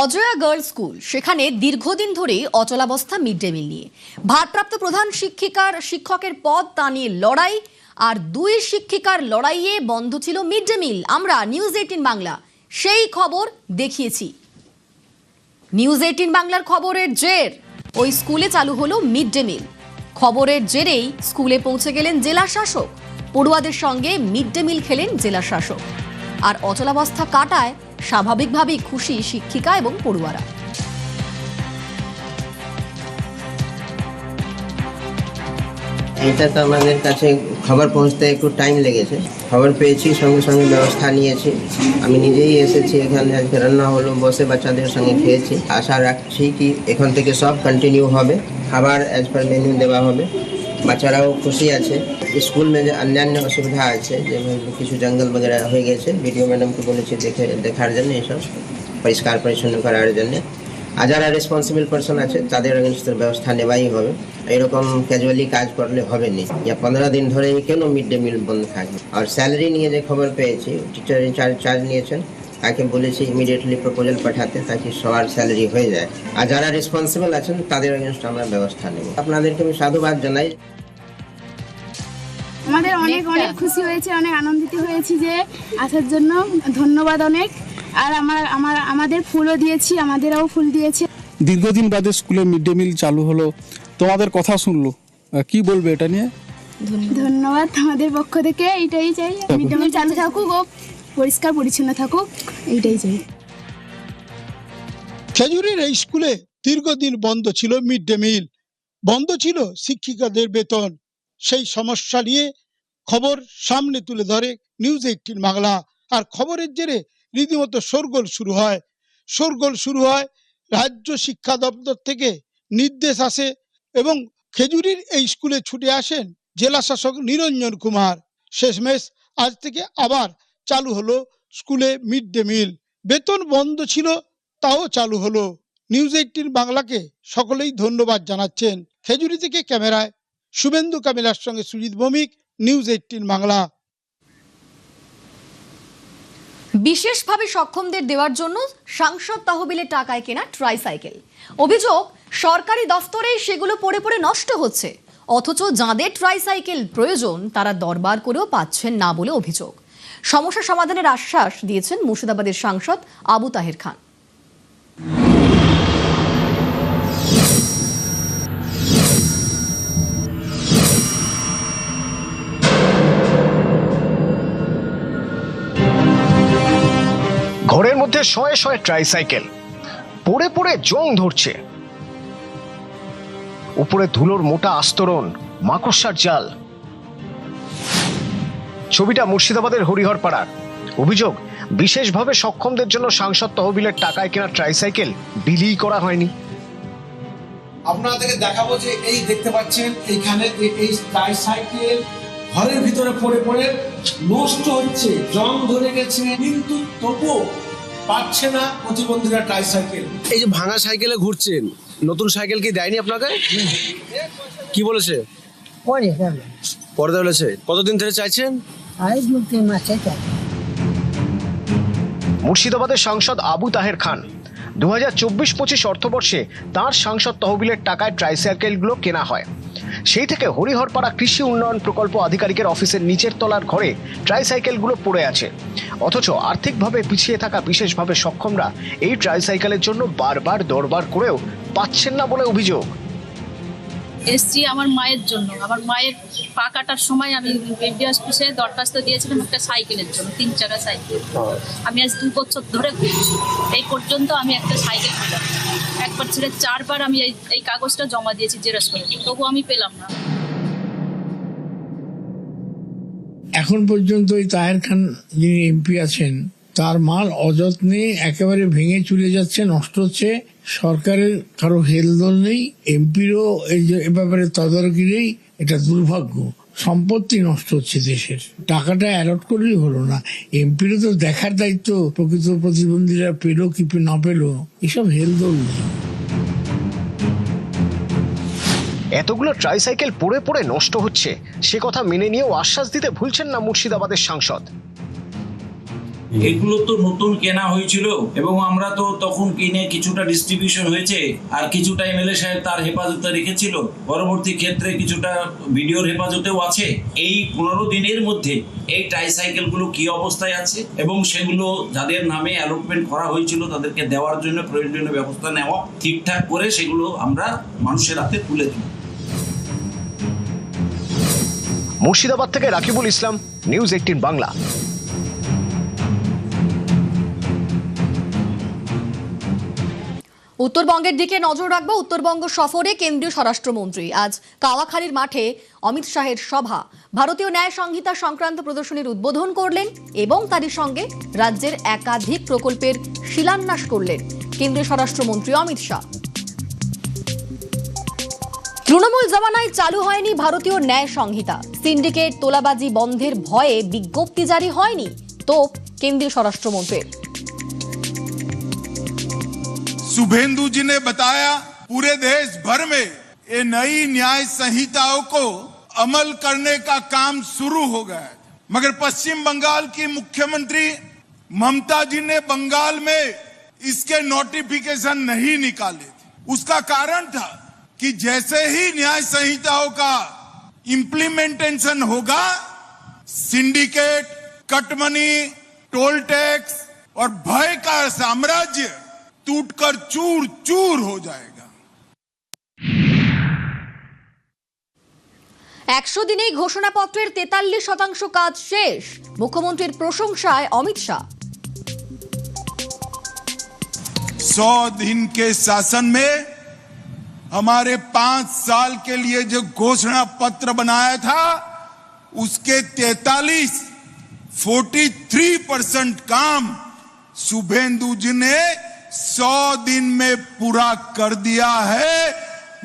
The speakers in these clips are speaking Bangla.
অজয়া গার্লস স্কুল সেখানে দীর্ঘদিন ধরেই অচলাবস্থা মিড ডে মিল নিয়ে ভারপ্রাপ্ত প্রধান শিক্ষকের পদ তা নিয়ে লড়াই আর দুই শিক্ষিকার লড়াইয়ে বন্ধ ছিল মিড ডে মিল। আমরা নিউজ 18 বাংলা সেই খবর দেখিয়েছি। নিউজ 18 বাংলার খবরের জের ওই স্কুলে চালু হলো মিড ডে মিল। খবরের জেরেই স্কুলে পৌঁছে গেলেন জেলা শাসক, পড়ুয়াদের সঙ্গে মিড ডে মিল খেলেন জেলা শাসক। আর অচলাবস্থা কাটায় স্বাভাবিকভাবেই খুশি শিক্ষিকা এবং পড়ুয়ারা। এটা তো আমাদের কাছে খবর পৌঁছতে একটু টাইম লেগেছে। খবর পেয়েছি, সঙ্গে সঙ্গে ব্যবস্থা নিয়েছি। আমি নিজেই এসেছি এখানে, আজকে রান্না হলো, বসে বাচ্চাদের সঙ্গে খেয়েছি। আশা রাখছি কি এখান থেকে সব কন্টিনিউ হবে, খাবার অ্যাজ পার মেনু দেওয়া হবে। বাচ্চারাও খুশি আছে। স্কুল में যে অন্যান্য অসুবিধা আছে, যেমন কিছু জঙ্গল বগেরা হয়ে গেছে, ভিডিও ম্যাডামকে বলেছি দেখার জন্য, এসব পরিষ্কার পরিচ্ছন্ন করার জন্য। আর যারা রেসপন্সিবল পার্সন আছে তাদের এগেনস্টের ব্যবস্থা নেওয়াই হবে। এরকম ক্যাজুয়ালি কাজ করলে হবে না। ইয়া 15 দিন ধরে কেন মিড ডে মিল বন্ধ থাকবে। আর স্যালারি নিয়ে যে খবর পেয়েছি, টিচার চার্জ নিয়েছেন, তাকে বলেছি ইমিডিয়েটলি প্রপোজাল পাঠাতে, তাকে সবার স্যালারি হয়ে যায়। আর যারা রেসপন্সিবল আছেন তাদের এগেনস্টে আমরা ব্যবস্থা নেব। আপনাদেরকে আমি সাধুবাদ জানাই। আমাদের অনেক অনেক খুশি হয়েছে, অনেক আনন্দিত হয়েছি যে আসার জন্য ধন্যবাদ অনেক। আর আমাদের ফুলও দিয়েছি, আমাদেরও ফুল দিয়েছে। দীর্ঘদিন বাদে স্কুলে মিড ডে মিল চালু হলো, তোমাদের কথা শুনলো, কি বলবে এটা নিয়ে? ধন্যবাদ আমাদের পক্ষ থেকে, এইটাই চাই। মিড ডে মিল চালু থাকুক ও পরিষ্কার পরিচ্ছন্ন থাকুক, এইটাই চাই। খেজুরির এই স্কুলে দীর্ঘদিন বন্ধ ছিল মিড ডে মিল, বন্ধ ছিল শিক্ষিকাদের বেতন। সেই সমস্যা নিয়ে খবর সামনে তুলে ধরে নিউজ 18 বাংলা। আর খবরের জেরে রীতিমতো শোরগোল শুরু হয়। রাজ্য শিক্ষা দপ্তর থেকে নির্দেশ আসে এবং খেজুরির এই স্কুলে ছুটে আসেন জেলা শাসক নিরঞ্জন কুমার। শেষমেশ আজ থেকে আবার চালু হলো স্কুলে মিড ডে মিল। বেতন বন্ধ ছিল, তাও চালু হলো। নিউজ 18 বাংলাকে সকলেই ধন্যবাদ জানাচ্ছেন। খেজুরি থেকে ক্যামেরায় শুভেন্দু কামিলার সঙ্গে সুজিত ভৌমিক, নিউজ 18 বাংলা। বিশেষভাবে সক্ষমদের দেওয়ার জন্য সাংসদ তহবিলে টাকায় কেনা ট্রাইসাইকেল। অভিযোগ, সরকারি দফতরেই সেগুলো পড়ে পড়ে নষ্ট হচ্ছে, অথচ যাদের ট্রাইসাইকেল প্রয়োজন তারা দরবার করেও পাচ্ছেন না বলে অভিযোগ। সমস্যা সমাধানের আশ্বাস দিয়েছেন মুর্শিদাবাদের সাংসদ আবু তাহের খান। ঘরের মধ্যে শয়ে শয়ে ট্রাইসাইকেল পড়ে পড়ে জং ধরছে, উপরে ধুলোর মোটা আস্তরণ, মাকড়সার জাল। ছবিটা মুর্শিদাবাদের হরিহরপাড়ার। অভিযোগ, বিশেষভাবে সক্ষমদের জন্য সাংসদ তহবিলের টাকায় কেনা ট্রাইসাইকেল বিলি করা হয়নি। আপনাদেরকে দেখাবো যে এই দেখতে পাচ্ছেন এইখানে এই ট্রাইসাইকেল ঘরের ভিতরে পড়ে পড়ে নষ্ট হচ্ছে, জং ধরে গেছে, কিন্তু তবুও পাচ্ছে না প্রতিবন্ধীরা ট্রাইসাইকেল। এই যে ভাঙা সাইকেলে ঘুরছেন, নতুন সাইকেল কি দেয়নি আপনাকে? কি বলেছে? পরে বলেছে। কতদিন ধরে চাইছেন? মুর্শিদাবাদের সাংসদ আবু তাহের খান 2024-25 অর্থবর্ষে তাঁর সাংসদ তহবিলের টাকায় ট্রাইসাইকেলগুলো কেনা হয়। সেই থেকে হরিহরপাড়া কৃষি উন্নয়ন প্রকল্প আধিকারিকের অফিসের নিচের তলার ঘরে ট্রাইসাইকেলগুলো পড়ে আছে। অথচ আর্থিকভাবে পিছিয়ে থাকা বিশেষভাবে সক্ষমরা এই ট্রাইসাইকেলের জন্য বারবার দরবার করেও পাচ্ছেন না বলে অভিযোগ। এসছি আমার মায়ের জন্য। আমার মায়ের পা কাটার সময় আমি বেডি অফিসে দরখাস্ত দিয়েছিলাম একটা সাইকেলের জন্য, 3 চাকা সাইকেল। আমি আজ 2 বছর ধরে ঘুরছি, এই পর্যন্ত আমি একটা সাইকেল পেলাম। একবার ছেড়ে 4 বার আমি এই কাগজটা জমা দিয়েছি জেরক্স করে, তবু আমি পেলাম না। এখন পর্যন্ত এই তাহের খান যিনি এমপি আছেন, তার মাল অযত্নে একেবারে ভেঙে চলে যাচ্ছে, নষ্ট হচ্ছে। সরকারের কারো হেলদোল নেই, এমপিরও এই ব্যাপারে তদারকি নেই। এটা দুর্ভাগ্য। সম্পত্তি নষ্ট হচ্ছে দেশের। টাকাটা অ্যালট করলেই হলো না, এমপিরও তো দেখার দায়িত্ব প্রকৃত প্রতিবন্ধীরা পেলো কি না পেলো, এসব হেলদোল নেই। এতগুলো ট্রাইসাইকেল পড়ে পড়ে নষ্ট হচ্ছে, সে কথা মেনে নিয়েও আশ্বাস দিতে ভুলছেন না মুর্শিদাবাদের সাংসদ। এগুলো তো নতুন কেনা হয়েছিল এবং আমরা তো তখন কিনে কিছুটা ডিস্ট্রিবিউশন হয়েছে আর কিছুটা এমএলএ সাহেব তার হেফাজতে রেখেছিল, পরবর্তী ক্ষেত্রে কিছুটা ভিডিওর হেফাজতেও আছে। এই 15 দিনের মধ্যে এই ট্রাইসাইকেলগুলো কি অবস্থায় আছে এবং সেগুলো যাদের নামে অ্যালটমেন্ট করা হয়েছিল তাদেরকে দেওয়ার জন্য প্রয়োজনীয় ব্যবস্থা নেওয়া, ঠিকঠাক করে সেগুলো আমরা মানুষের হাতে তুলে দিই। মুর্শিদাবাদ থেকে রাকিবুল ইসলাম, নিউজ 18 বাংলা। উত্তরবঙ্গের দিকে নজর রাখবো। উত্তরবঙ্গ সফরে কেন্দ্রীয় স্বরাষ্ট্রমন্ত্রী আজ কাওয়াখালীর মাঠে অমিত শাহের সভা, ভারতীয় ন্যায় সংহিতা সংক্রান্ত প্রদর্শনীর উদ্বোধন করলেন এবং তারই সঙ্গে রাজ্যের একাধিক প্রকল্পের শিলান্যাস করলেন কেন্দ্রীয় স্বরাষ্ট্রমন্ত্রী অমিত শাহ। তৃণমূল জমানায় চালু হয়নি ভারতীয় ন্যায় সংহিতা, সিন্ডিকেট তোলাবাজি বন্ধের ভয়ে বিজ্ঞপ্তি জারি হয়নি, তো কেন্দ্রীয় স্বরাষ্ট্রমন্ত্রীর। शुभेंदु जी ने बताया पूरे देश भर में ये नई न्याय संहिताओं को अमल करने का काम शुरू हो गया है, मगर पश्चिम बंगाल की मुख्यमंत्री ममता जी ने बंगाल में इसके नोटिफिकेशन नहीं निकाले थे। उसका कारण था कि जैसे ही न्याय संहिताओं का इंप्लीमेंटेशन होगा, सिंडिकेट, कटमनी, टोल टैक्स और भय का साम्राज्य टूटकर चूर चूर हो जाएगा। 100 দিনেই ঘোষণাপত্রের 43% কাজ শেষ, মুখ্যমন্ত্রীর প্রশংসায় অমিত শাহ। 100 दिन के शासन में हमारे 5 साल के लिए जो घोषणा पत्र बनाया था उसके 43% काम शुभेंदु जी ने 100 दिन में पूरा कर दिया है।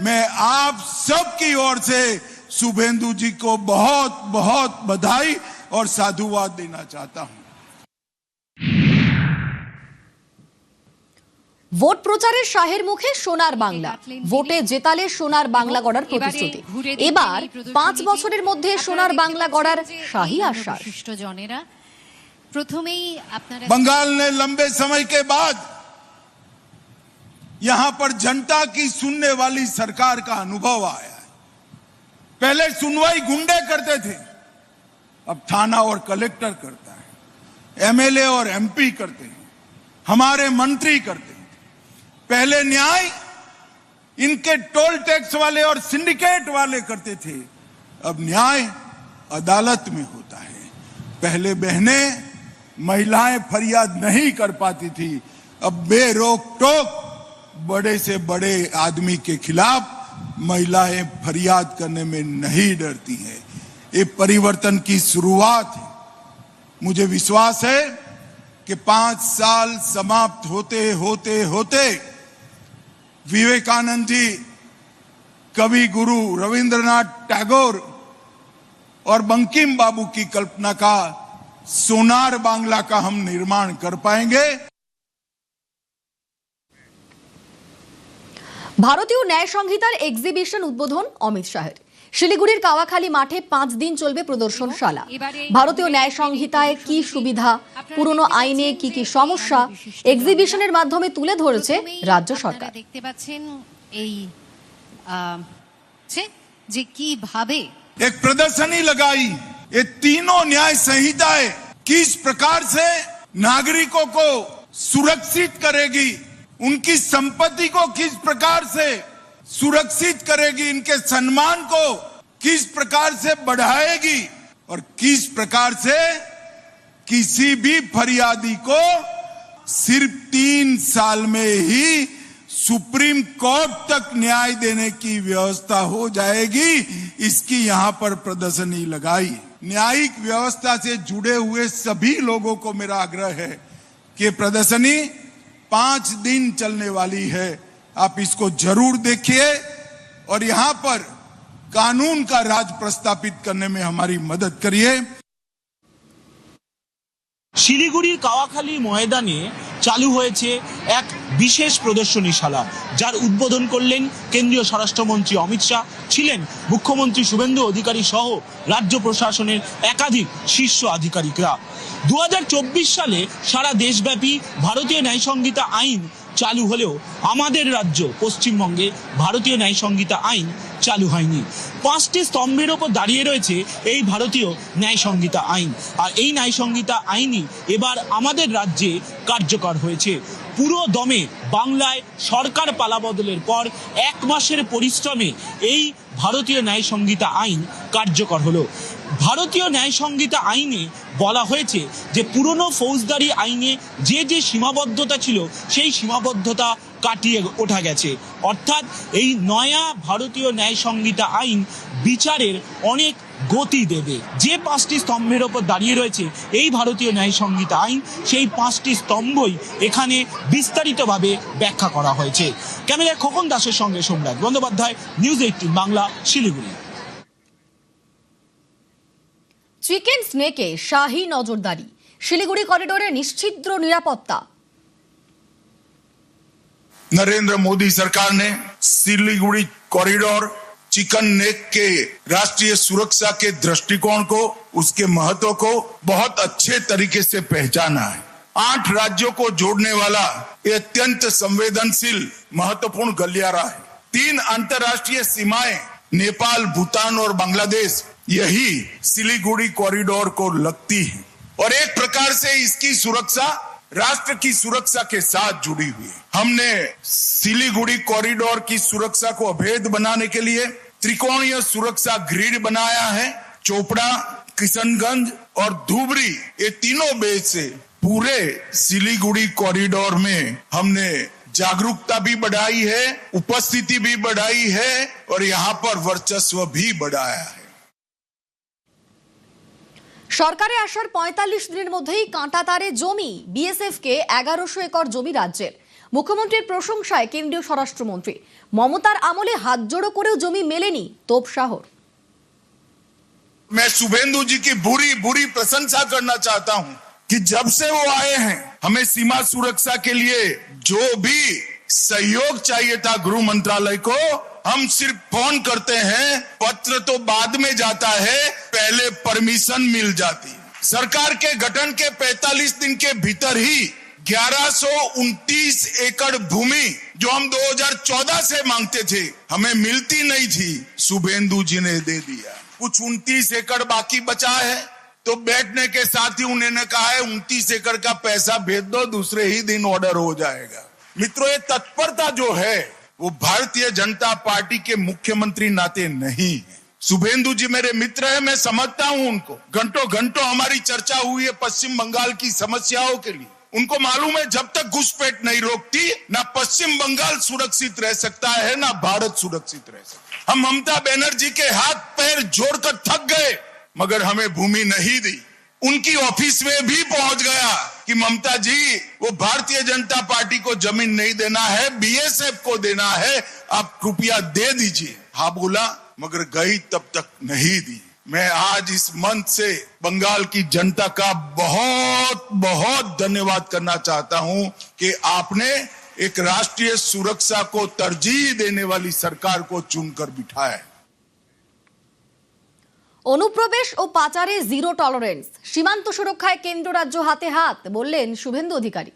मैं आप सबकी ओर से शुभेंदु जी को बहुत बहुत बधाई और साधुवाद देना चाहता हूं। ভোট প্রচারের শাহের মুখে সোনার বাংলা, ভোটে জেতালে সোনার বাংলা গড়ার প্রতিশ্রুতি। এবার 5 বছরের মধ্যে সোনার বাংলা গড়ার শাহী আশ্বাস। প্রথমেই আপনারা बंगाल ने लंबे समय के बाद यहां पर जनता की सुनने वाली सरकार का अनुभव आया है। पहले सुनवाई गुंडे करते थे, अब थाना और कलेक्टर करता है, एमएलए और एमपी करते हैं, हमारे मंत्री करते हैं। पहले न्याय इनके टोल टैक्स वाले और सिंडिकेट वाले करते थे, अब न्याय अदालत में होता है। पहले बहनें महिलाएं फरियाद नहीं कर पाती थी, अब बेरोक टोक बड़े से बड़े आदमी के खिलाफ महिलाएं फरियाद करने में नहीं डरती हैं। ये परिवर्तन की शुरुआत है। मुझे विश्वास है कि 5 साल समाप्त होते होते होते विवेकानंद जी, कवि गुरु रविंद्रनाथ टैगोर और बंकिम बाबू की कल्पना का सोनार बांग्ला का हम निर्माण कर पाएंगे। ভারতীয় ন্যায় সংহিতার এক্সিবিশন উদ্বোধন অমিত শাহের। শিলিগুড়ির কাওয়াখালী মাঠে 5 দিন চলবে প্রদর্শনশালা। ভারতীয় ন্যায় সংহিতায় কি সুবিধা, পুরনো আইনে কি কি সমস্যা, এক্সিবিশনের মাধ্যমে তুলে ধরেছে রাজ্য সরকার। দেখতে পাচ্ছেন এই যে কিভাবে एक प्रदर्शनी लगाई, ये तीनों न्याय संहिताएं किस प्रकार से नागरिकों को सुरक्षित करेगी, उनकी संपत्ति को किस प्रकार से सुरक्षित करेगी, इनके सम्मान को किस प्रकार से बढ़ाएगी और किस प्रकार से किसी भी फरियादी को सिर्फ 3 साल में ही सुप्रीम कोर्ट तक न्याय देने की व्यवस्था हो जाएगी, इसकी यहां पर प्रदर्शनी लगाई। न्यायिक व्यवस्था से जुड़े हुए सभी लोगों को मेरा आग्रह है कि प्रदर्शनी 5 दिन चलने वाली है, आप इसको जरूर देखिए और यहां पर कानून का राज प्रस्थापित करने में हमारी मदद करिए। শিলিগুড়ির কাওয়াখালী ময়দানে চালু হয়েছে এক বিশেষ প্রদর্শনীশালা, যার উদ্বোধন করলেন কেন্দ্রীয় স্বরাষ্ট্রমন্ত্রী অমিত শাহ। ছিলেন মুখ্যমন্ত্রী শুভেন্দু অধিকারী সহ রাজ্য প্রশাসনের একাধিক শীর্ষ আধিকারিকরা। 2024 সালে সারা দেশব্যাপী ভারতীয় ন্যায় সংহিতা আইন চালু হলেও আমাদের রাজ্য পশ্চিমবঙ্গে ভারতীয় ন্যায় সংহিতা আইন চালু হয়নি। 5টি স্তম্ভের ওপর দাঁড়িয়ে রয়েছে এই ভারতীয় ন্যায় সংহিতা আইন, আর এই ন্যায় সংহিতা আইনই এবার আমাদের রাজ্যে কার্যকর হয়েছে। পুরো দমে বাংলায় সরকার পালাবদলের পর 1 মাসের পরিশ্রমে এই ভারতীয় ন্যায় সংহিতা আইন কার্যকর হলো। ভারতীয় ন্যায় সংহিতা আইনে বলা হয়েছে যে পুরনো ফৌজদারি আইনে যে সীমাবদ্ধতা ছিল সেই সীমাবদ্ধতা কাটিয়ে ওঠা গেছে, অর্থাৎ এই নয়া ভারতীয় ন্যায় সংহিতা আইন বিচারের অনেক গতি দেবে। যে 5টি স্তম্ভের ওপর দাঁড়িয়ে রয়েছে এই ভারতীয় ন্যায় সংহিতা আইন, সেই 5টি স্তম্ভই এখানে বিস্তারিতভাবে ব্যাখ্যা করা হয়েছে। ক্যামেরায় খোকন দাসের সঙ্গে সম্রাট বন্দ্যোপাধ্যায়, নিউজ 18 বাংলা, শিলিগুড়ি। চিকেন স্নেকে শাহী নজরদারি, শিলিগুড়ি করিডোরে নিশ্ছিদ্র নিরাপত্তা। नरेंद्र मोदी सरकार ने सिलीगुड़ी कॉरिडोर चिकन नेक के राष्ट्रीय सुरक्षा के दृष्टिकोण को, उसके महत्व को बहुत अच्छे तरीके से पहचाना है। 8 राज्यों को जोड़ने वाला ये अत्यंत संवेदनशील महत्वपूर्ण गलियारा है। 3 अंतर्राष्ट्रीय सीमाएं नेपाल, भूटान और बांग्लादेश यही सिलीगुड़ी कॉरिडोर को लगती है और एक प्रकार से इसकी सुरक्षा राष्ट्र की सुरक्षा के साथ जुड़ी हुई है। हमने सिलीगुड़ी कॉरिडोर की सुरक्षा को अभेद बनाने के लिए त्रिकोणीय सुरक्षा ग्रिड बनाया है। चोपड़ा, किशनगंज और धुबरी ये तीनों बेस से पूरे सिलीगुड़ी कॉरिडोर में हमने जागरूकता भी बढ़ाई है, उपस्थिति भी बढ़ाई है और यहाँ पर वर्चस्व भी बढ़ाया है। সরকারে আসার 45 দিনের মধ্যেই কাঁটাতারে জমি, বিএসএফ কে 1100 একর জমি রাজ্যের। মুখ্যমন্ত্রীর প্রশংসায় কেন্দ্রীয় স্বরাষ্ট্রমন্ত্রী। মমতার আমলে হাত জোড়ো করেও জমি মেলেনি, তোপ শহর। मैं शुभेंदु जी की बुरी प्रशंसा करना चाहता हूं कि जब से वो आए हैं हमें सीमा सुरक्षा के लिए जो भी सहयोग चाहिए था गृह मंत्रालय को, हम सिर्फ फोन करते हैं, पत्र तो बाद में जाता है, पहले परमिशन मिल जाती है। सरकार के गठन के 45 दिन के भीतर ही 1129 एकड़ भूमि जो हम 2014 से मांगते थे, हमें मिलती नहीं थी, शुभेंदु जी ने दे दिया। कुछ 29 एकड़ बाकी बचा है, तो बैठने के साथ ही उन्होंने कहा है 29 एकड़ का पैसा भेज दो, दूसरे ही दिन ऑर्डर हो जाएगा। मित्रों, ये तत्परता जो है वो भारतीय जनता पार्टी के मुख्यमंत्री नाते नहीं है। शुभेंदु जी मेरे मित्र हैं, मैं समझता हूं उनको। घंटों हमारी चर्चा हुई है पश्चिम बंगाल की समस्याओं के लिए। उनको मालूम है जब तक घुसपैठ नहीं रोकती, ना पश्चिम बंगाल सुरक्षित रह सकता है, ना भारत सुरक्षित रह सकता है। हम ममता बनर्जी के हाथ पैर जोड़कर थक गए, मगर हमें भूमि नहीं दी। उनकी ऑफिस में भी पहुंच गया कि ममता जी वो भारतीय जनता पार्टी को जमीन नहीं देना है, बीएसएफ को देना है, आप कृपया दे दीजिए। हाँ बोला, मगर गई तब तक नहीं दी। मैं आज इस मंच से बंगाल की जनता का बहुत बहुत धन्यवाद करना चाहता हूं कि आपने एक राष्ट्रीय सुरक्षा को तरजीह देने वाली सरकार को चुनकर बिठाया। অনুপ্রবেশ ও পাচারে জিরো টলারেন্স, সীমান্ত সুরক্ষায় কেন্দ্র রাজ্য হাতে হাত, বললেন শুভেন্দু অধিকারী।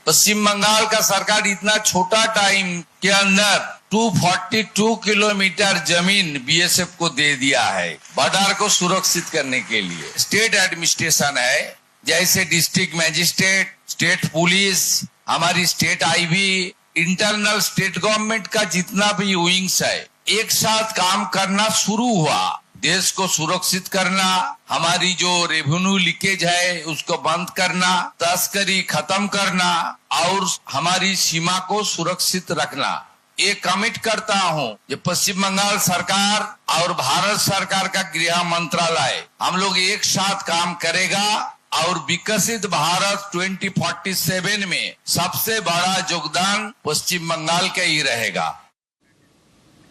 पश्चिम बंगाल का सरकार इतना छोटा टाइम के अंदर 242 किलोमीटर जमीन बीएसएफ को दे दिया है बॉर्डर को सुरक्षित करने के लिए। स्टेट एडमिनिस्ट्रेशन है, जैसे डिस्ट्रिक्ट मैजिस्ट्रेट, स्टेट पुलिस, हमारी state IB, internal state government का जितना भी विंग्स है, एक साथ काम करना शुरू हुआ। देश को सुरक्षित करना, हमारी जो रेवेन्यू लीकेज है उसको बंद करना, तस्करी खत्म करना और हमारी सीमा को सुरक्षित रखना। ये कमिट करता हूँ कि पश्चिम बंगाल सरकार और भारत सरकार का गृह मंत्रालय हम लोग एक साथ काम करेगा और विकसित भारत 2047 में सबसे बड़ा योगदान पश्चिम बंगाल का ही रहेगा।